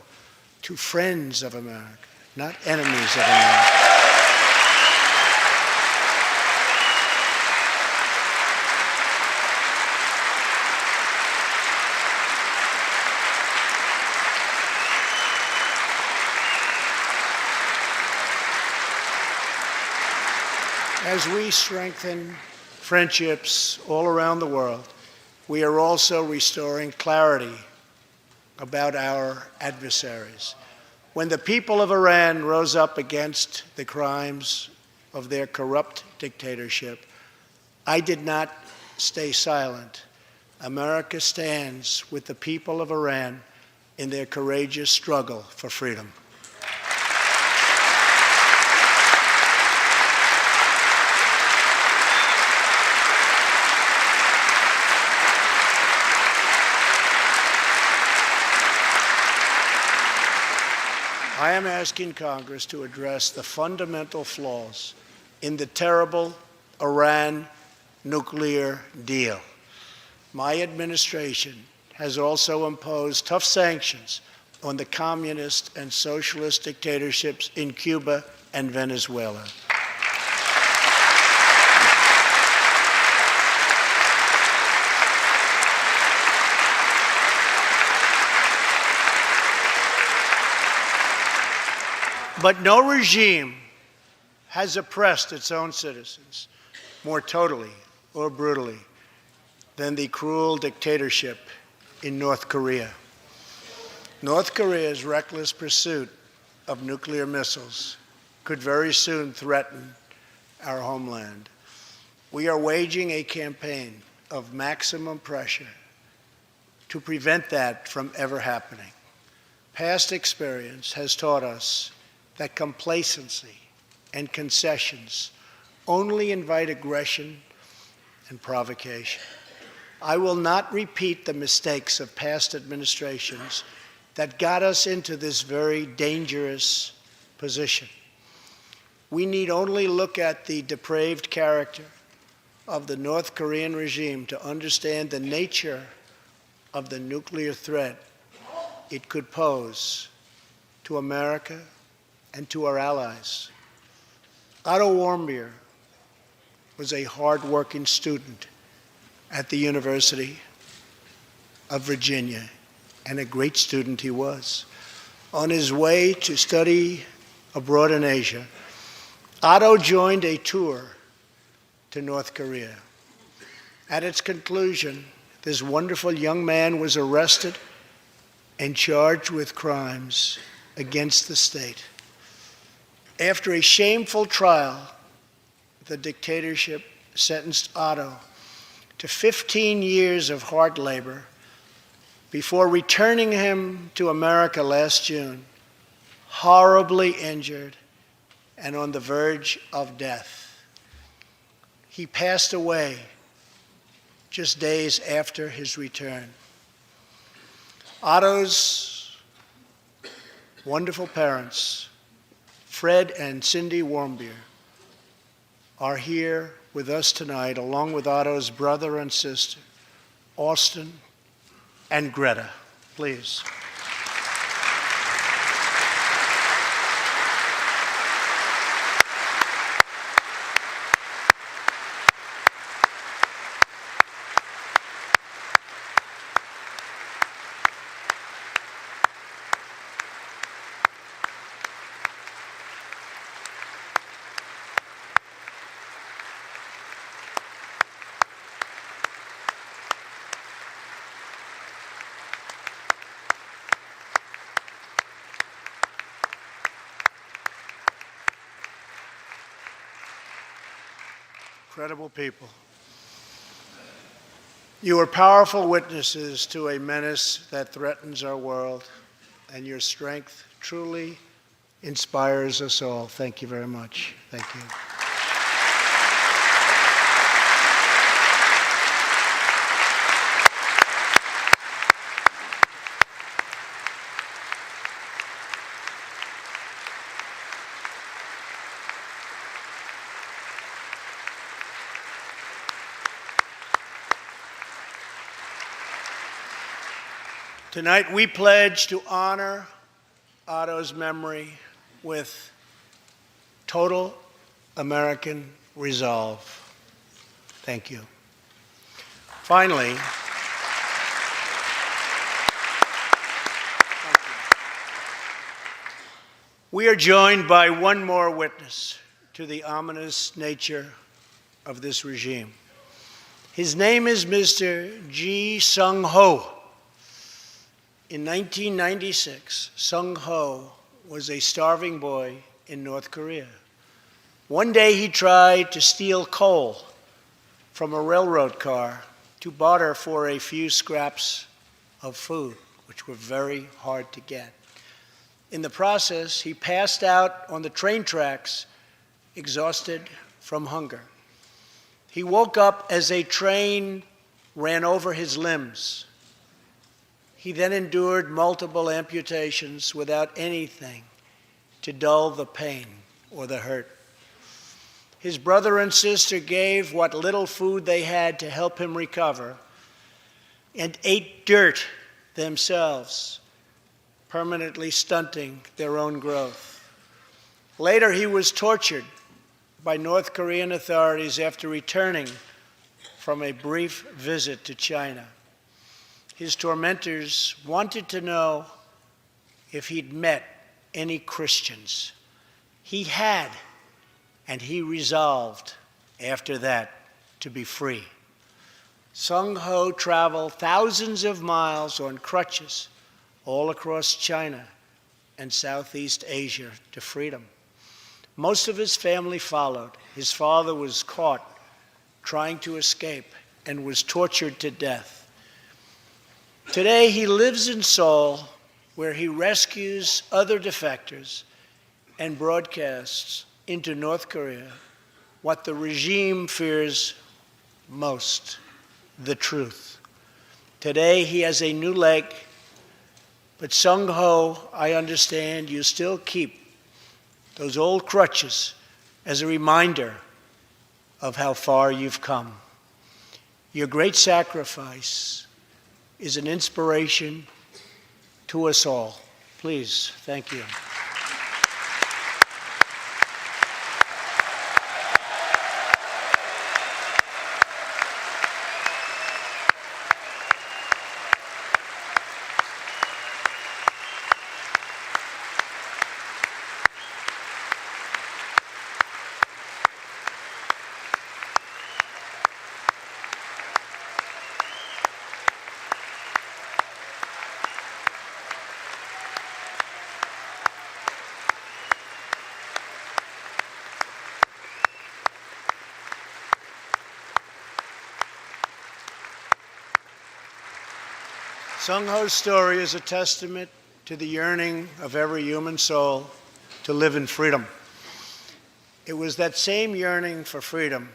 to friends of America, not enemies of America. As we strengthen friendships all around the world, we are also restoring clarity about our adversaries. When the people of Iran rose up against the crimes of their corrupt dictatorship, I did not stay silent. America stands with the people of Iran in their courageous struggle for freedom. I am asking Congress to address the fundamental flaws in the terrible Iran nuclear deal. My administration has also imposed tough sanctions on the communist and socialist dictatorships in Cuba and Venezuela. But no regime has oppressed its own citizens more totally or brutally than the cruel dictatorship in North Korea. North Korea's reckless pursuit of nuclear missiles could very soon threaten our homeland. We are waging a campaign of maximum pressure to prevent that from ever happening. Past experience has taught us that complacency and concessions only invite aggression and provocation. I will not repeat the mistakes of past administrations that got us into this very dangerous position. We need only look at the depraved character of the North Korean regime to understand the nature of the nuclear threat it could pose to America and to our allies. Otto Warmbier was a hard-working student at the University of Virginia, and a great student he was. On his way to study abroad in Asia, Otto joined a tour to North Korea. At its conclusion, this wonderful young man was arrested and charged with crimes against the state. After a shameful trial, the dictatorship sentenced Otto to 15 years of hard labor before returning him to America last June, horribly injured and on the verge of death. He passed away just days after his return. Otto's wonderful parents, Fred and Cindy Warmbier, are here with us tonight, along with Otto's brother and sister, Austin and Greta. Please. incredible people. You are powerful witnesses to a menace that threatens our world, and your strength truly inspires us all. Thank you very much. Thank you. Tonight, we pledge to honor Otto's memory with total American resolve. Thank you. Finally, we are joined by one more witness to the ominous nature of this regime. His name is Mr. Ji Sung-ho. In 1996, Sung-ho was a starving boy in North Korea. One day he tried to steal coal from a railroad car to barter for a few scraps of food, which were very hard to get. In the process, he passed out on the train tracks, exhausted from hunger. He woke up as a train ran over his limbs. He then endured multiple amputations without anything to dull the pain or the hurt. His brother and sister gave what little food they had to help him recover and ate dirt themselves, permanently stunting their own growth. Later, he was tortured by North Korean authorities after returning from a brief visit to China. His tormentors wanted to know if he'd met any Christians. He had, and he resolved after that to be free. Sung-ho traveled thousands of miles on crutches all across China and Southeast Asia to freedom. Most of his family followed. His father was caught trying to escape and was tortured to death. Today, he lives in Seoul, where he rescues other defectors and broadcasts into North Korea what the regime fears most, the truth. Today, he has a new leg, but Sung-ho, I understand you still keep those old crutches as a reminder of how far you've come. Your great sacrifice is an inspiration to us all. Please, thank you. Sung-ho's story is a testament to the yearning of every human soul to live in freedom. It was that same yearning for freedom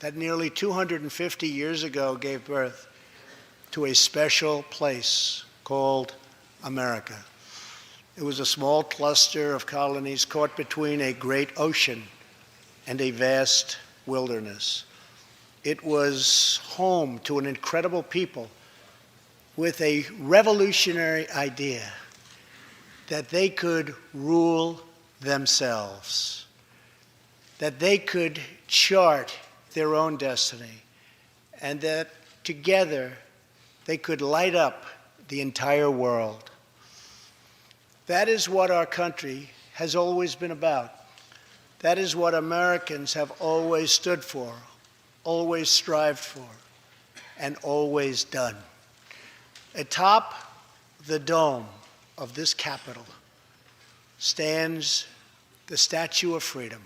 that nearly 250 years ago gave birth to a special place called America. It was a small cluster of colonies caught between a great ocean and a vast wilderness. It was home to an incredible people with a revolutionary idea that they could rule themselves, that they could chart their own destiny, and that together they could light up the entire world. That is what our country has always been about. That is what Americans have always stood for, always strived for, and always done. Atop the dome of this Capitol stands the Statue of Freedom.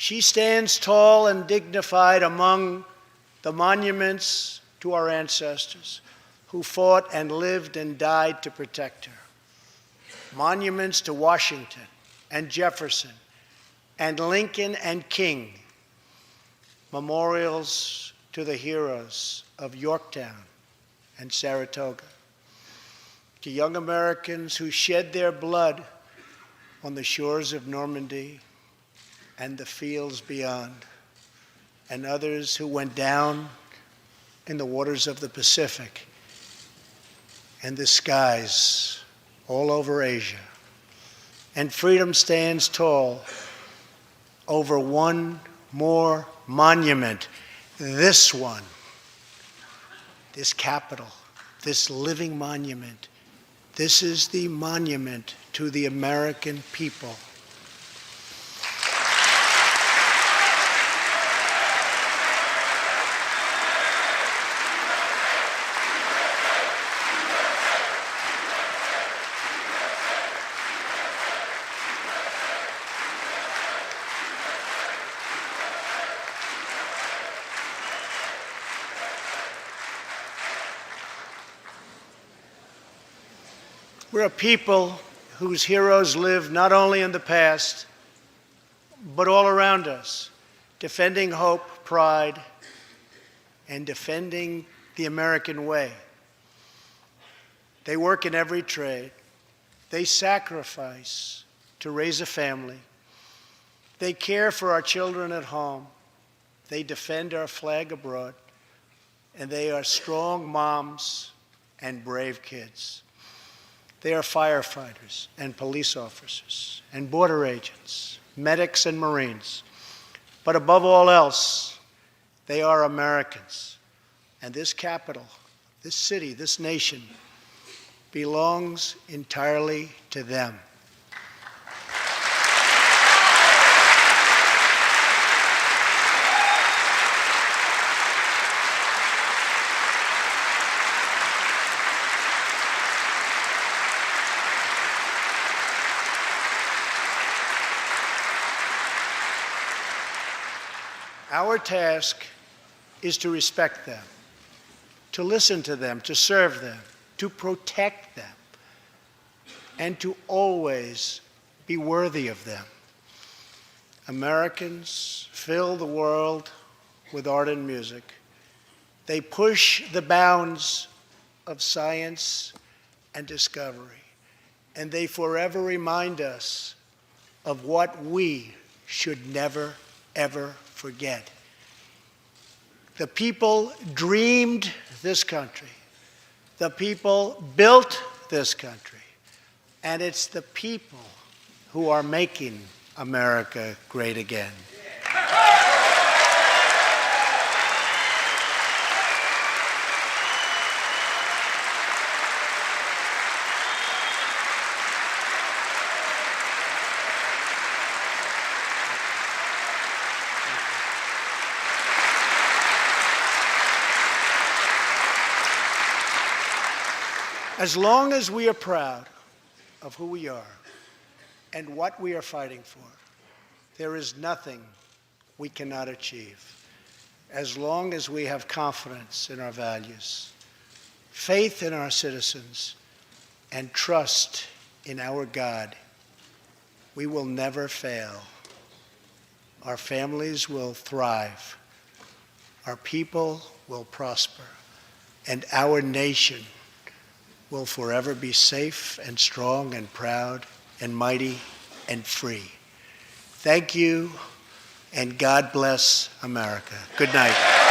She stands tall and dignified among the monuments to our ancestors who fought and lived and died to protect her. Monuments to Washington and Jefferson and Lincoln and King. Memorials to the heroes of Yorktown and Saratoga. To young Americans who shed their blood on the shores of Normandy and the fields beyond, and others who went down in the waters of the Pacific and the skies all over Asia. And freedom stands tall over one more monument, this one, this Capitol, this living monument. This is the monument to the American people. We're a people whose heroes live not only in the past, but all around us, defending hope, pride, and defending the American way. They work in every trade. They sacrifice to raise a family. They care for our children at home. They defend our flag abroad. And they are strong moms and brave kids. They are firefighters and police officers and border agents, medics and Marines. But above all else, they are Americans. And this capital, this city, this nation belongs entirely to them. Our task is to respect them, to listen to them, to serve them, to protect them, and to always be worthy of them. Americans fill the world with art and music. They push the bounds of science and discovery, and they forever remind us of what we should never, ever forget. The people dreamed this country. The people built this country. And it's the people who are making America great again. As long as we are proud of who we are and what we are fighting for, there is nothing we cannot achieve. As long as we have confidence in our values, faith in our citizens, and trust in our God, we will never fail. Our families will thrive. Our people will prosper. And our nation will forever be safe and strong and proud and mighty and free. Thank you, and God bless America. Good night.